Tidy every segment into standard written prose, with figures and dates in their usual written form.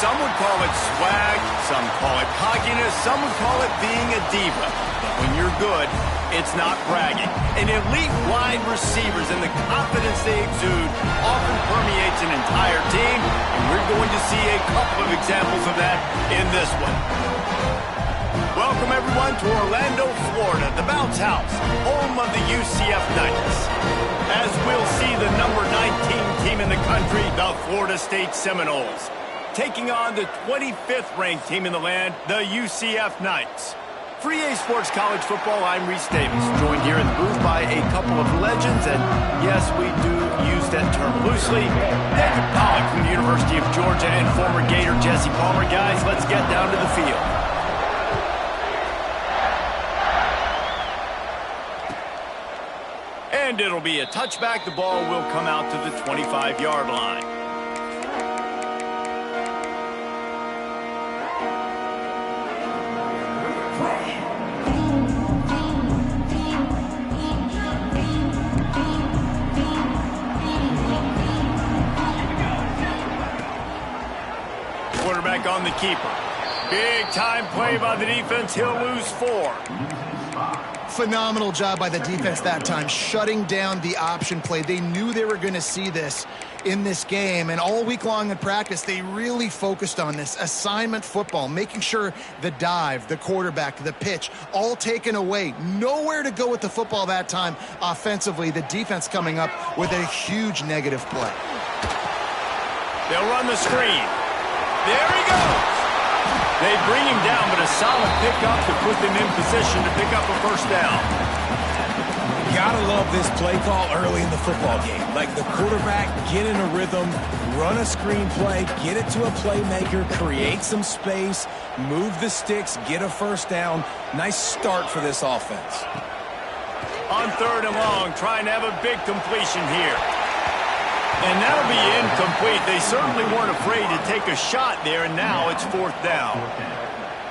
Some would call it swag, some call it cockiness, some would call it being a diva. But when you're good, it's not bragging. And elite wide receivers and the confidence they exude often permeates an entire team, and we're going to see a couple of examples of that in this one. Welcome, everyone, to Orlando, Florida, the Bounce House, home of the UCF Knights. As we'll see the number 19 team in the country, the Florida State Seminoles, taking on the 25th ranked team in the land, the UCF Knights. For EA Sports College Football, I'm Reese Davis, joined here in the booth by a couple of legends, and yes, we do use that term loosely. David Pollack from the University of Georgia and former Gator Jesse Palmer. Guys, let's get down to the field. And it'll be a touchback. The ball will come out to the 25-yard line. Quarterback on the keeper. Big time play by the defense. He'll lose 4. Phenomenal job by the defense that time, shutting down the option play. They knew they were going to see this in this game, and all week long in practice, they really focused on this assignment football, making sure the dive, the quarterback, the pitch, all taken away. Nowhere to go with the football that time offensively. The defense coming up with a huge negative play. They'll run the screen. There he goes. They bring him down, but a solid pickup to put them in position to pick up a first down. Gotta love this play call early in the football game. Like the quarterback, get in a rhythm, run a screen play, get it to a playmaker, create some space, move the sticks, get a first down. Nice start for this offense. On 3rd and long, trying to have a big completion here. And that'll be incomplete. They certainly weren't afraid to take a shot there, and now it's 4th down.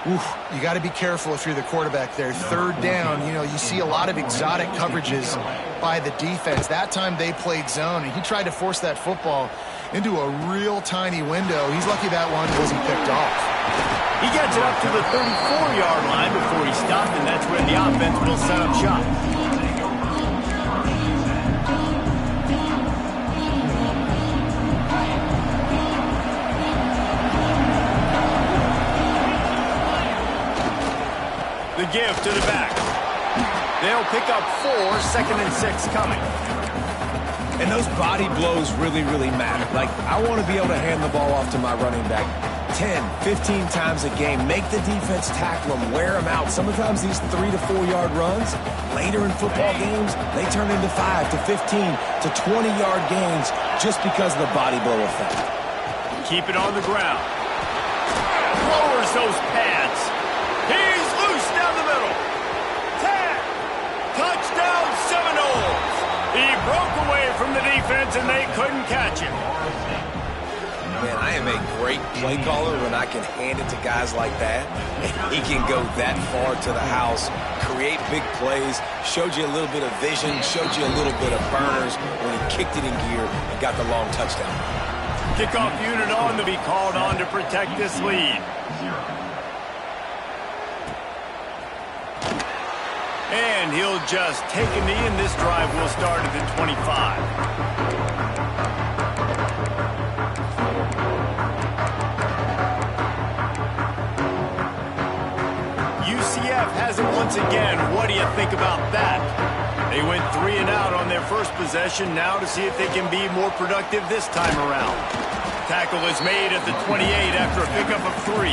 Oof, you got to be careful if you're the quarterback there. 3rd down, you know, you see a lot of exotic coverages by the defense. That time they played zone, and he tried to force that football into a real tiny window. He's lucky that one wasn't picked off. He gets it up to the 34-yard line before he stopped, and that's where the offense will set up shop. The give to the back. They'll pick up 4, 2nd and 6 coming. And those body blows really, really matter. Like, I want to be able to hand the ball off to my running back 10, 15 times a game. Make the defense tackle them, wear them out. Sometimes these 3 to 4 yard runs, later in football games, they turn into 5 to 15 to 20-yard gains just because of the body blow effect. Keep it on the ground. Lowers those pads. He's loose down the middle. Tag. Touchdown Seminoles. He broke away from the defense and they couldn't catch him. Man, I am a great play caller when I can hand it to guys like that. And he can go that far to the house, create big plays, showed you a little bit of vision, showed you a little bit of burners when he kicked it in gear and got the long touchdown. Kickoff unit on to be called on to protect this lead. And he'll just take a knee, and this drive will start at the 25. UCF has it once again. What do you think about that? They went 3 and out on their first possession. Now to see if they can be more productive this time around. Tackle is made at the 28 after a pickup of 3.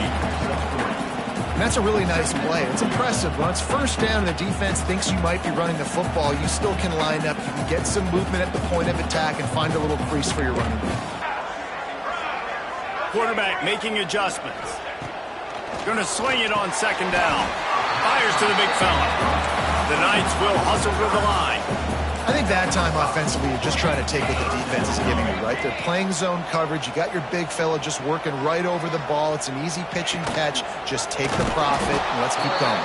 And that's a really nice play. It's impressive. When it's 1st down and the defense thinks you might be running the football, you still can line up. You can get some movement at the point of attack and find a little crease for your running back. Quarterback making adjustments. Going to swing it on 2nd down. Fires to the big fella. The Knights will hustle for the line. I think that time offensively, you're just trying to take what the defense is giving you, right? They're playing zone coverage. You got your big fella just working right over the ball. It's an easy pitch and catch. Just take the profit and let's keep going.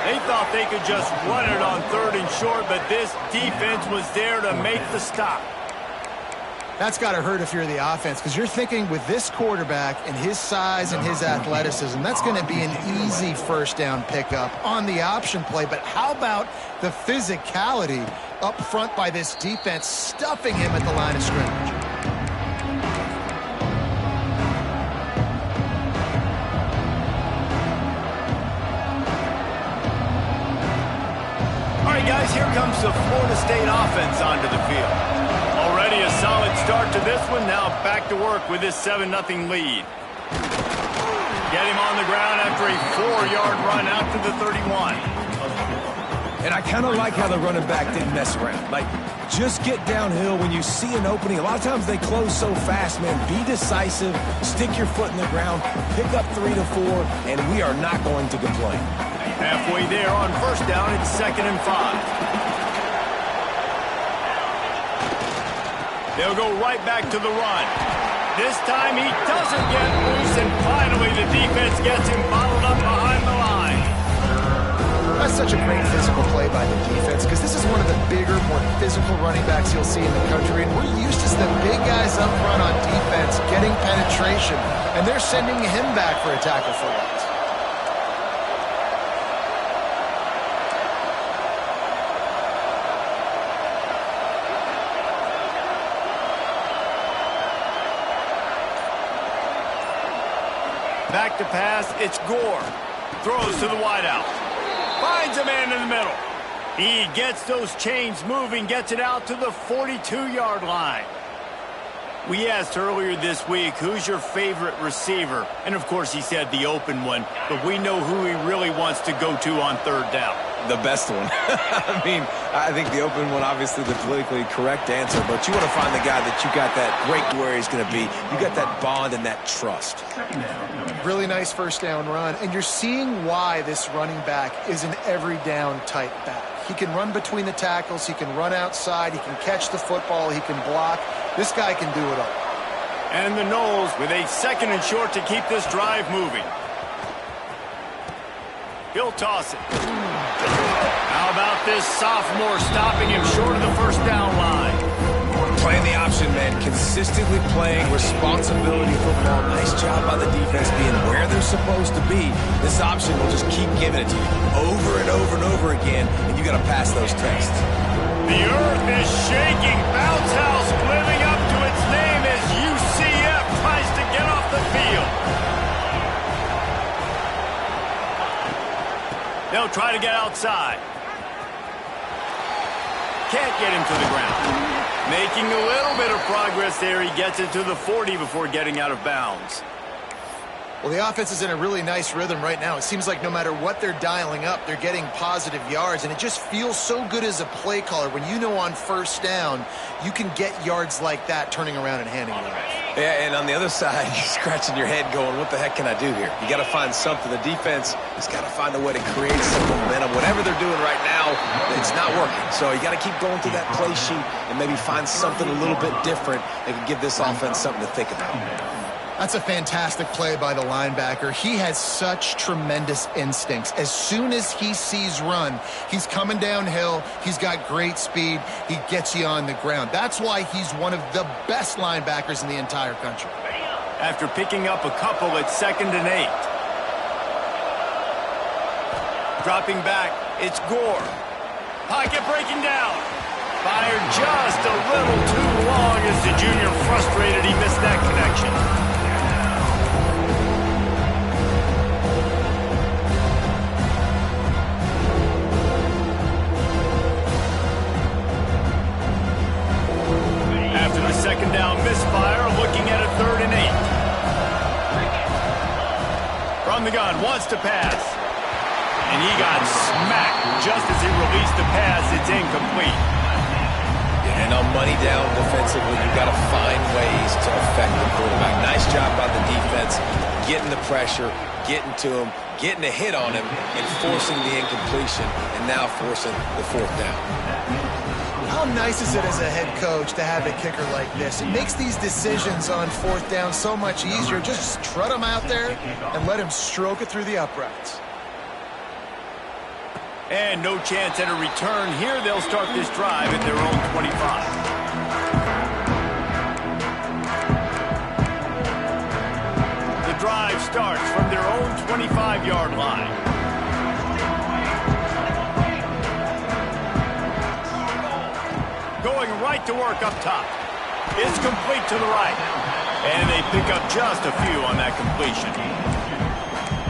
They thought they could just run it on 3rd and short, but this defense was there to make the stop. That's got to hurt if you're the offense, because you're thinking with this quarterback and his size and his athleticism, that's going to be an easy first down pickup on the option play. But how about the physicality up front by this defense, stuffing him at the line of scrimmage? All right, guys, here comes the Florida State offense onto the field. Already a solid start to this one. Now back to work with this 7-0 lead. Get him on the ground after a 4-yard run out to the 31. And I kind of like how the running back didn't mess around. Like, just get downhill when you see an opening. A lot of times they close so fast, man. Be decisive, stick your foot in the ground, pick up 3 to 4, and we are not going to complain. Halfway there on first down, it's 2nd and 5. They'll go right back to the run. This time he doesn't get loose, and finally the defense gets him bottled up behind the line. That's such a great physical play by the defense, because this is one of the bigger, more physical running backs you'll see in the country, and we're used to the big guys up front on defense getting penetration, and they're sending him back for a tackle for loss. Back to pass, it's Gore. Throws to the wideout. Finds a man in the middle. He gets those chains moving, gets it out to the 42-yard line. We asked earlier this week, who's your favorite receiver? And, of course, he said the open one, but we know who he really wants to go to on third down. The best one. I mean, I think the open one, obviously the politically correct answer, but you want to find the guy that you got that break where he's going to be. You got that bond and that trust. Really nice first down run, and you're seeing why this running back is an every down type back. He can run between the tackles, he can run outside, he can catch the football, he can block. This guy can do it all. And the Noles with a 2nd and short to keep this drive moving. He'll toss it. How about this sophomore stopping him short of the first down line? Playing the option, man. Consistently playing responsibility football. Nice job by the defense being where they're supposed to be. This option will just keep giving it to you over and over and over again, and you got to pass those tests. The earth is shaking. Bounce house living up to its name as UCF tries to get off the field. They'll try to get outside. Can't get him to the ground. Making a little bit of progress there. He gets it to the 40 before getting out of bounds. Well, the offense is in a really nice rhythm right now. It seems like no matter what they're dialing up, they're getting positive yards, and it just feels so good as a play caller when you know on first down you can get yards like that turning around and handing it off. Yeah, and on the other side, you're scratching your head going, what the heck can I do here? You got to find something. The defense has got to find a way to create some momentum. Whatever they're doing right now, it's not working. So you got to keep going through that play sheet and maybe find something a little bit different that can give this offense something to think about. That's a fantastic play by the linebacker. He has such tremendous instincts. As soon as he sees run, he's coming downhill. He's got great speed. He gets you on the ground. That's why he's one of the best linebackers in the entire country. After picking up a couple, it's 2nd and 8. Dropping back, it's Gore. Pocket breaking down. Fired just a little too long as the junior frustrated he missed that connection. After the 2nd down misfire, looking at a 3rd and 8. From the gun, wants to pass. And he got smacked just as he released the pass. It's incomplete. And on money down defensively, you got to find ways to affect the quarterback. Nice job by the defense, getting the pressure, getting to him, getting a hit on him, and forcing the incompletion, and now forcing the 4th down. How nice is it as a head coach to have a kicker like this? It makes these decisions on 4th down so much easier. Just trot him out there and let him stroke it through the uprights. And no chance at a return here. They'll start this drive at their own 25. drive starts from their own 25-yard line. Going right to work up top. It's complete to the right. And they pick up just a few on that completion.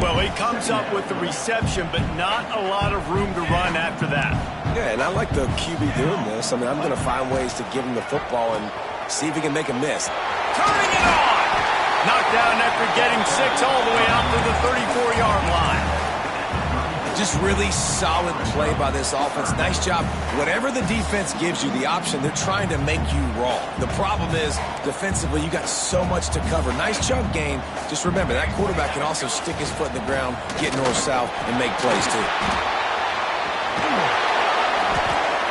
Well, he comes up with the reception, but not a lot of room to run after that. Yeah, and I like the QB doing this. I mean, I'm going to find ways to give him the football and see if he can make a miss. Turning it on! Knocked down after getting 6 all the way out to the 34-yard line. Just really solid play by this offense. Nice job. Whatever the defense gives you, the option, they're trying to make you wrong. The problem is, defensively, you got so much to cover. Nice chunk game. Just remember, that quarterback can also stick his foot in the ground, get north-south, and make plays, too.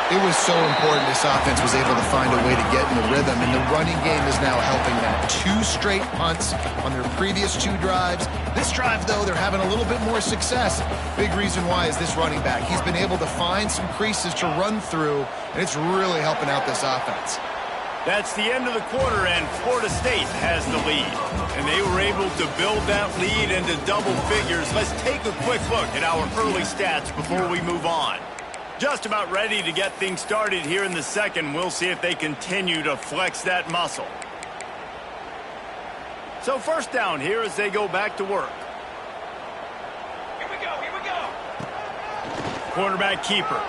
It was so important this offense was able to find a way to get in the rhythm, and the running game is now helping that. 2 straight punts on their previous 2 drives. This drive, though, they're having a little bit more success. Big reason why is this running back. He's been able to find some creases to run through, and it's really helping out this offense. That's the end of the quarter, and Florida State has the lead. And they were able to build that lead into double figures. Let's take a quick look at our early stats before we move on. Just about ready to get things started here in the second. We'll see if they continue to flex that muscle. So first down here as they go back to work. Here we go. Quarterback keeper.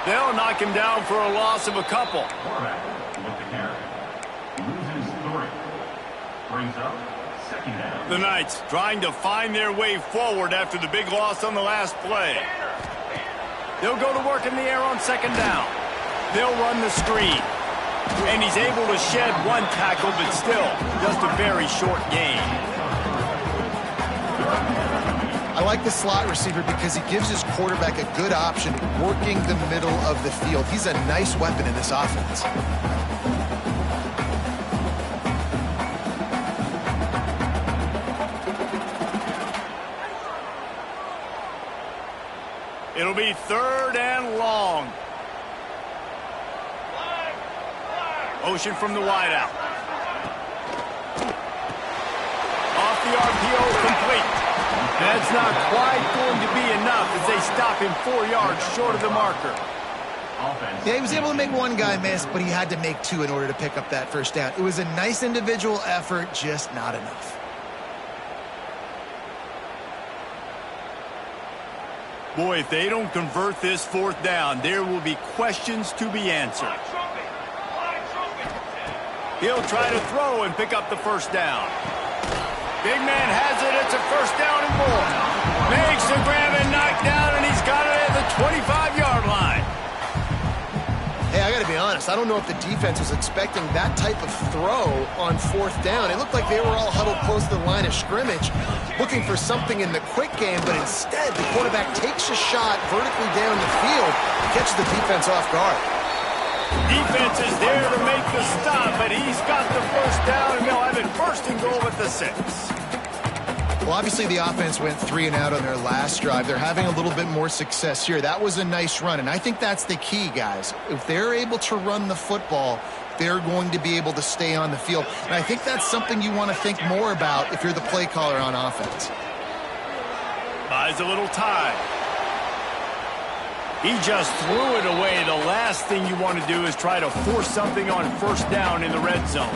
They'll knock him down for a loss of a couple. Quarterback with the carry. Loses 3. Brings up second down. The Knights trying to find their way forward after the big loss on the last play. They'll go to work in the air on second down. They'll run the screen. And he's able to shed 1 tackle, but still just a very short gain. I like the slot receiver because he gives his quarterback a good option working the middle of the field. He's a nice weapon in this offense. It'll be 3rd and long. Motion from the wideout. Off the RPO, complete. That's not quite going to be enough as they stop him 4 yards short of the marker. Yeah, he was able to make 1 guy miss, but he had to make 2 in order to pick up that first down. It was a nice individual effort, just not enough. Boy, if they don't convert this 4th down, there will be questions to be answered. He'll try to throw and pick up the first down. Big man has it. It's a first down and more. Makes the grab and knocked down, and he's got it at the 25-yard line. Hey, I got to be honest. I don't know if the defense was expecting that type of throw on 4th down. It looked like they were all huddled close to the line of scrimmage, looking for something in the quick game, but instead the quarterback takes a shot vertically down the field and catches the defense off guard. Defense is there to make the stop, but he's got the first down, and they'll have it 1st and goal at the 6. Well, obviously the offense went 3 and out on their last drive. They're having a little bit more success here. That was a nice run, and I think that's the key, guys. If they're able to run the football, they're going to be able to stay on the field. And I think that's something you want to think more about if you're the play caller on offense. Buys a little time. He just threw it away. The last thing you want to do is try to force something on 1st down in the red zone.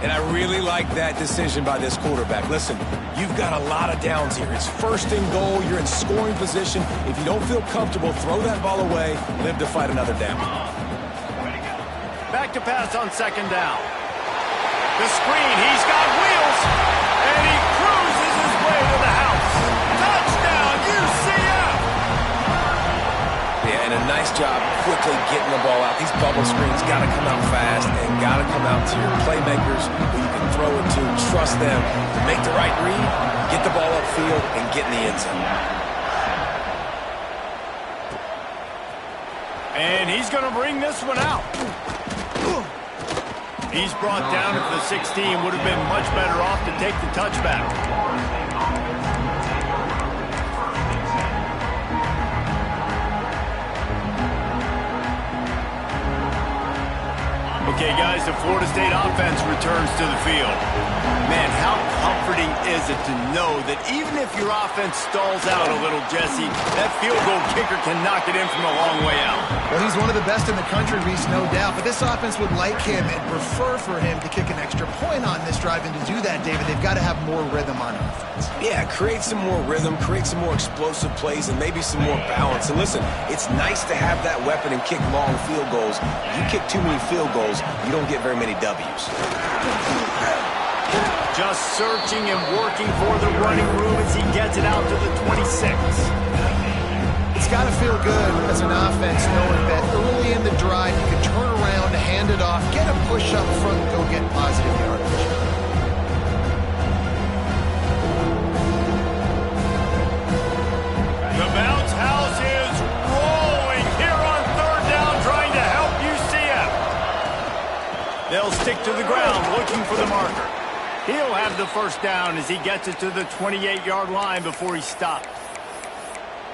And I really like that decision by this quarterback. Listen, you've got a lot of downs here. It's 1st and goal. You're in scoring position. If you don't feel comfortable, throw that ball away. Live to fight another down. Back to pass on 2nd down. The screen. He's got wheels. And he cruises his way to the house. Touchdown, UCF! Yeah, and a nice job quickly getting the ball out. These bubble screens got to come out fast and got to come out to your playmakers who you can throw it to. Trust them to make the right read, get the ball upfield, and get in the end zone. And he's going to bring this one out. He's brought down at the 16. Would have been much better off to take the touchback. Okay, guys, the Florida State offense returns to the field. Man, how comforting is it to know that even if your offense stalls out a little, Jesse, that field goal kicker can knock it in from a long way out. Well, he's one of the best in the country, Reese, no doubt. But this offense would like him and prefer for him to kick an extra point on this drive. And to do that, David, they've got to have more rhythm on offense. Yeah, create some more rhythm, create some more explosive plays, and maybe some more balance. And listen, it's nice to have that weapon and kick long field goals. You kick too many field goals, you don't get very many W's. Just searching and working for the running room as he gets it out to the 26. It's got to feel good as an offense knowing that early in the drive you can turn around, hand it off, get a push up front, and go get positive yardage. The bounce house is rolling here on third down, trying to help UCF. They'll stick to the ground, looking for the marker. He'll have the first down as he gets it to the 28-yard line before he stops.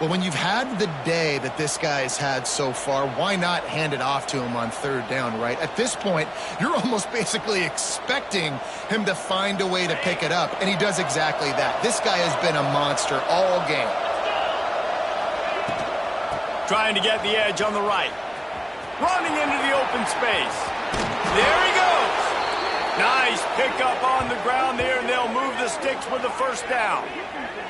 Well, when you've had the day that this guy's had so far, why not hand it off to him on third down, right? At this point, you're almost basically expecting him to find a way to pick it up, and he does exactly that. This guy has been a monster all game. Trying to get the edge on the right. Running into the open space. There he goes. Nice pickup on the ground there, and they'll move the sticks with the first down.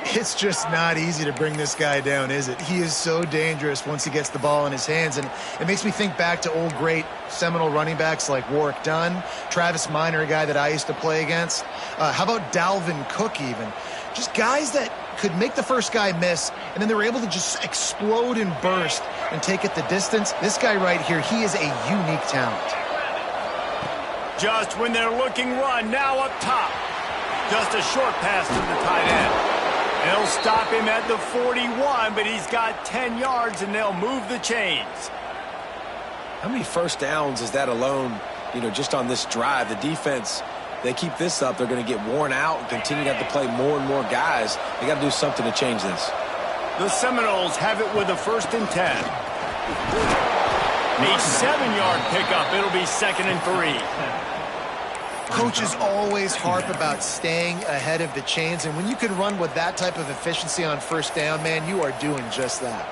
It's just not easy to bring this guy down, is it? He is so dangerous once he gets the ball in his hands, and it makes me think back to old great Seminole running backs like Warwick Dunn, Travis Minor, a guy that I used to play against. How about Dalvin Cook even? Just guys that could make the first guy miss, and then they were able to just explode and burst and take it the distance. This guy right here, he is a unique talent. Just when they're looking run, now up top. Just a short pass to the tight end. They'll stop him at the 41, but he's got 10 yards, and they'll move the chains. How many first downs is that alone, just on this drive? The defense, they keep this up, they're going to get worn out and continue to have to play more and more guys. They got to do something to change this. The Seminoles have it with a 1st and 10. A 7-yard pickup. It'll be 2nd and 3. Coaches always harp about staying ahead of the chains, and when you can run with that type of efficiency on first down, man, you are doing just that.